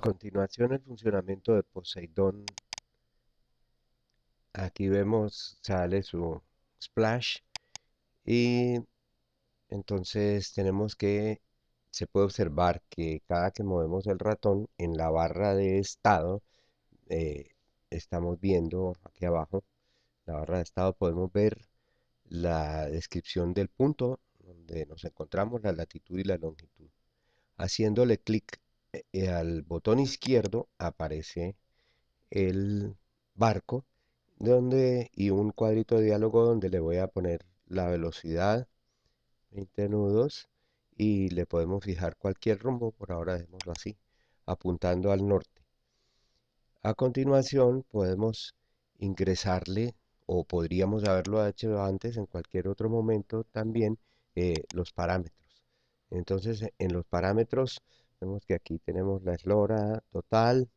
A continuación, el funcionamiento de Poseidón. Aquí vemos, sale su splash y entonces se puede observar que cada que movemos el ratón en la barra de estado, eh, estamos viendo aquí abajo, la barra de estado, podemos ver la descripción del punto donde nos encontramos, la latitud y la longitud. Haciéndole clic al botón izquierdo aparece el barco y un cuadrito de diálogo donde le voy a poner la velocidad, 20 nudos, y le podemos fijar cualquier rumbo, por ahora dejémoslo así, apuntando al norte. A continuación podemos ingresarle, o podríamos haberlo hecho antes en cualquier otro momento también, los parámetros. Entonces en los parámetros vemos que aquí tenemos la eslora total,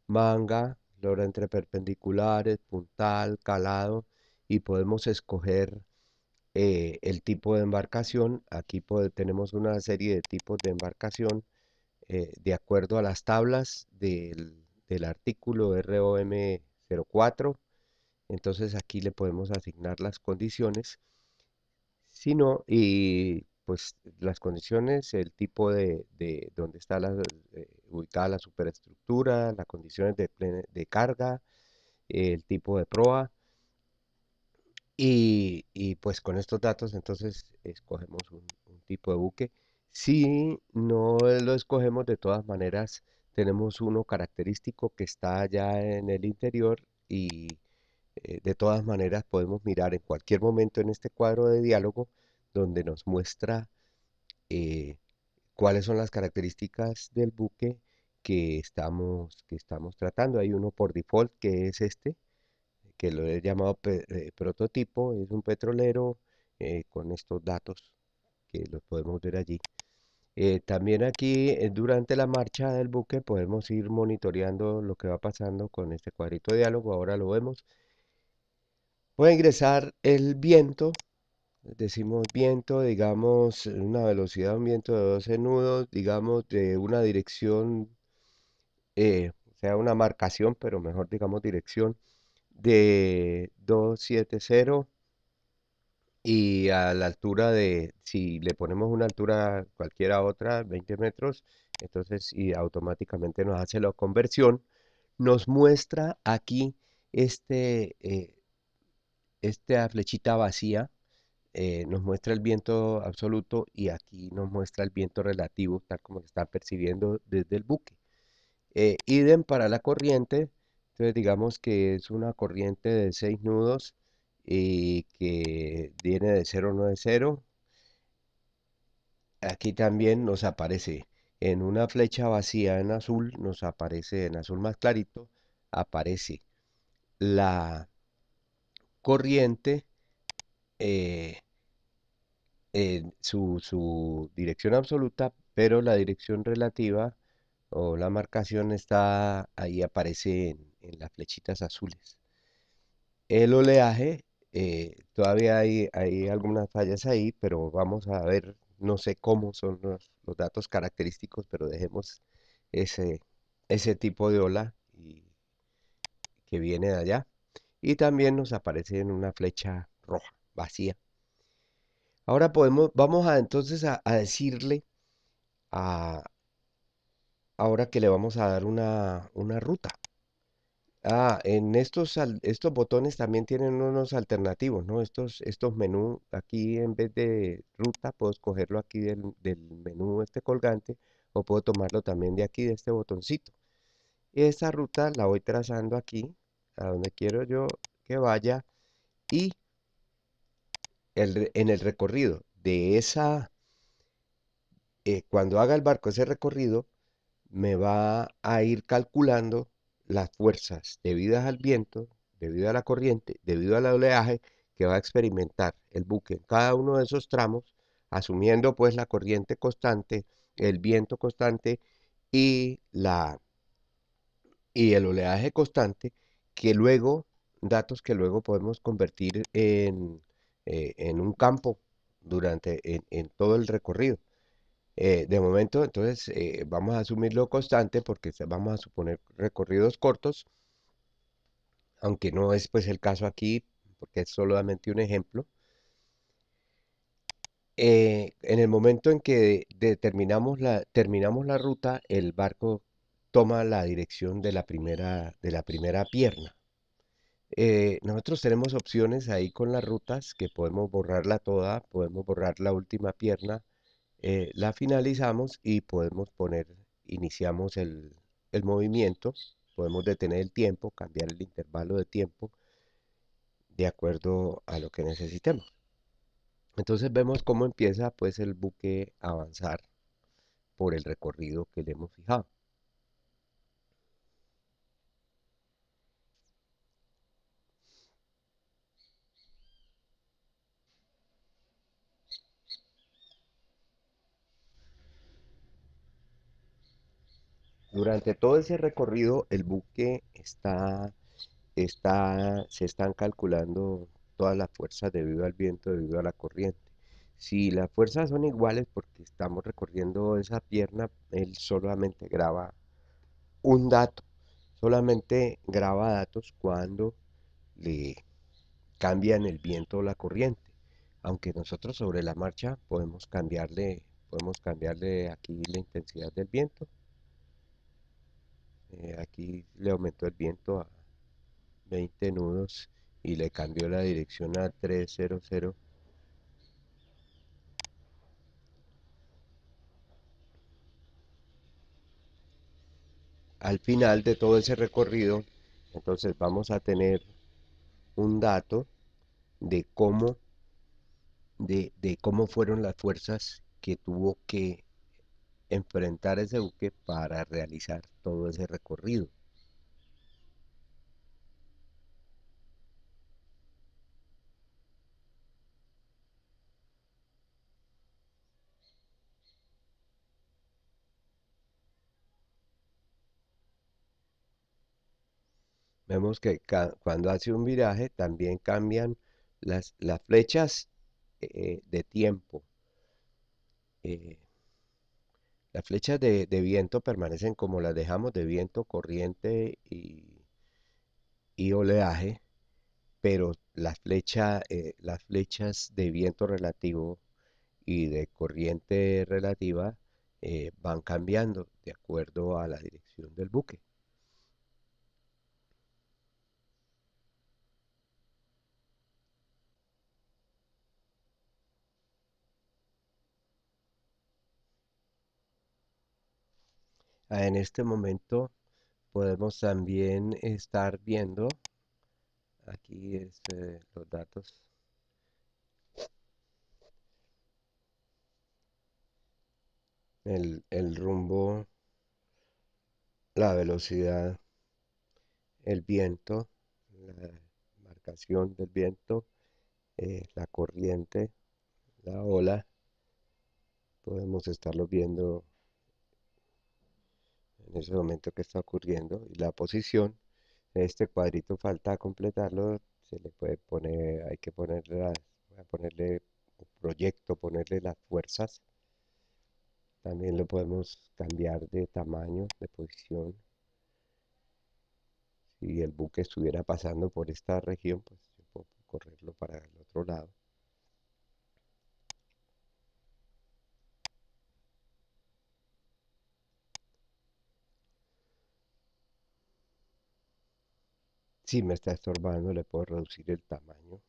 manga, lora entre perpendiculares, puntal, calado, y podemos escoger el tipo de embarcación. Aquí tenemos una serie de tipos de embarcación de acuerdo a las tablas del artículo ROM 04. Entonces aquí le podemos asignar las condiciones, si no, y pues las condiciones, el tipo de donde está ubicada la superestructura, las condiciones de carga, el tipo de proa, y pues con estos datos entonces escogemos un tipo de buque. Si no lo escogemos, de todas maneras tenemos uno característico que está ya en el interior, y de todas maneras podemos mirar en cualquier momento en este cuadro de diálogo donde nos muestra eh, cuáles son las características del buque que estamos tratando. Hay uno por default que es este, que lo he llamado prototipo. Es un petrolero con estos datos que los podemos ver allí. También aquí, durante la marcha del buque, podemos ir monitoreando lo que va pasando con este cuadrito de diálogo. Ahora lo vemos. Voy a ingresar el viento. Decimos viento, digamos, una velocidad de un viento de 12 nudos, digamos, de una dirección, o sea, una marcación, pero mejor digamos dirección, de 270, y a la altura si le ponemos una altura cualquiera otra, 20 metros, entonces y automáticamente nos hace la conversión. Nos muestra aquí esta flechita vacía, nos muestra el viento absoluto, y aquí nos muestra el viento relativo, tal como lo está percibiendo desde el buque. Idem para la corriente. Entonces digamos que es una corriente de 6 nudos y que viene de 090. Aquí también nos aparece en una flecha vacía en azul, nos aparece en azul más clarito, aparece la corriente, eh, en su dirección absoluta, pero la dirección relativa o la marcación está ahí, aparece en las flechitas azules. El oleaje, todavía hay algunas fallas ahí, pero vamos a ver, no sé cómo son los datos característicos, pero dejemos ese, ese tipo de ola que viene de allá. Y también nos aparece en una flecha roja, vacía. Ahora vamos entonces a decirle, a, ahora que le vamos a dar una ruta. En estos botones también tienen unos alternativos, ¿no? Estos menús, aquí en vez de ruta, puedo escogerlo aquí del menú este colgante, o puedo tomarlo también de aquí, de este botoncito. Y esta ruta la voy trazando aquí, a donde quiero yo que vaya, y en el recorrido cuando haga el barco ese recorrido, me va a ir calculando las fuerzas debidas al viento, debido a la corriente, debido al oleaje que va a experimentar el buque en cada uno de esos tramos, asumiendo pues la corriente constante, el viento constante y y el oleaje constante, datos que luego podemos convertir en un campo en todo el recorrido. De momento, entonces, vamos a asumirlo constante porque vamos a suponer recorridos cortos, aunque no es pues el caso aquí, porque es solamente un ejemplo. En el momento en que terminamos la ruta, el barco toma la dirección de la primera pierna. Nosotros tenemos opciones ahí con las rutas que podemos borrarla toda, podemos borrar la última pierna, la finalizamos y podemos iniciamos el movimiento, podemos detener el tiempo, cambiar el intervalo de tiempo de acuerdo a lo que necesitemos. Entonces vemos cómo empieza pues el buque a avanzar por el recorrido que le hemos fijado. Durante todo ese recorrido el buque se están calculando todas las fuerzas debido al viento, debido a la corriente. Si las fuerzas son iguales porque estamos recorriendo esa pierna, él solamente graba un dato, solamente graba datos cuando le cambian el viento o la corriente. Aunque nosotros sobre la marcha podemos cambiarle aquí la intensidad del viento. Aquí le aumentó el viento a 20 nudos y le cambió la dirección a 300. Al final de todo ese recorrido, entonces vamos a tener un dato de de cómo fueron las fuerzas que tuvo que enfrentar ese buque para realizar todo ese recorrido. Vemos que cuando hace un viraje también cambian las flechas de tiempo. Eh, las flechas de viento permanecen como las dejamos de viento, corriente y oleaje, pero las flechas de viento relativo y de corriente relativa van cambiando de acuerdo a la dirección del buque. En este momento podemos también estar viendo, aquí los datos, el rumbo, la velocidad, el viento, la marcación del viento, la corriente, la ola, podemos estarlo viendo en ese momento que está ocurriendo y la posición. Este cuadrito falta completarlo, se le puede poner, hay que ponerle voy a ponerle un proyecto, ponerle las fuerzas. También lo podemos cambiar de tamaño, de posición. Si el buque estuviera pasando por esta región, pues yo puedo correrlo para el otro lado. Si me está estorbando, le puedo reducir el tamaño.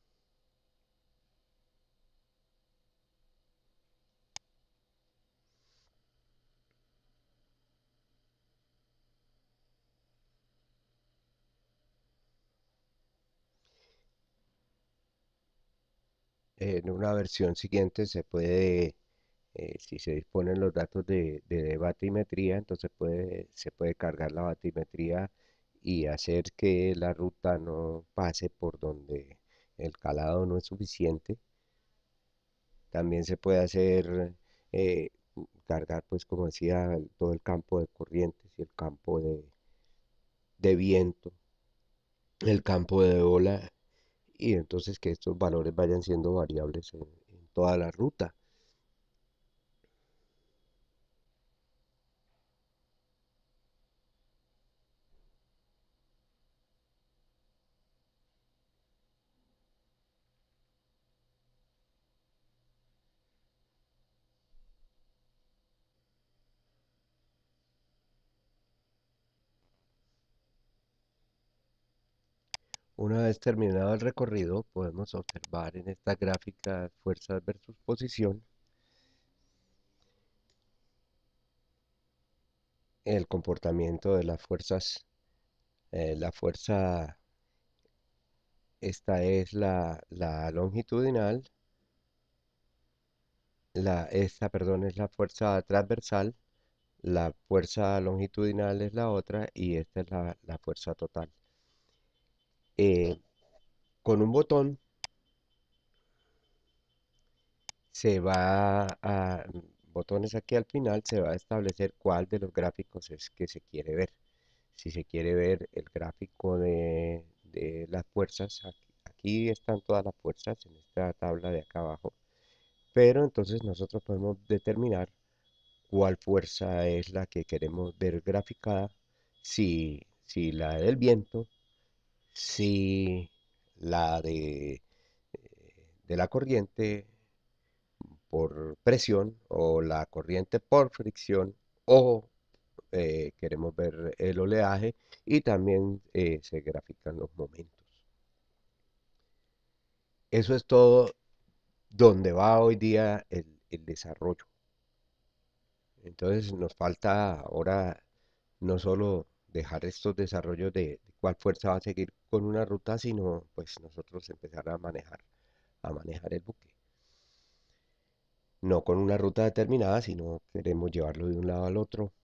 En una versión siguiente si se disponen los datos de batimetría, entonces se puede cargar la batimetría y hacer que la ruta no pase por donde el calado no es suficiente. También se puede hacer, eh, cargar, pues como decía, todo el campo de corrientes y el campo de viento, el campo de ola, y entonces que estos valores vayan siendo variables en toda la ruta. Una vez terminado el recorrido, podemos observar en esta gráfica fuerzas versus posición el comportamiento de las fuerzas. La fuerza, esta es la longitudinal, perdón, es la fuerza transversal, la fuerza longitudinal es la otra y esta es la fuerza total. Eh, con un botón se va a, botones aquí al final, se va a establecer cuál de los gráficos es que se quiere ver. Si se quiere ver el gráfico de las fuerzas, aquí están todas las fuerzas en esta tabla de acá abajo, pero entonces nosotros podemos determinar cuál fuerza es la que queremos ver graficada, si la del viento, si la de la corriente por presión o la corriente por fricción o queremos ver el oleaje y también se grafican los momentos. Eso es todo donde va hoy día el desarrollo. Entonces nos falta ahora no solo dejar estos desarrollos de cuál fuerza va a seguir con una ruta, sino pues nosotros empezar a manejar el buque. No con una ruta determinada, sino queremos llevarlo de un lado al otro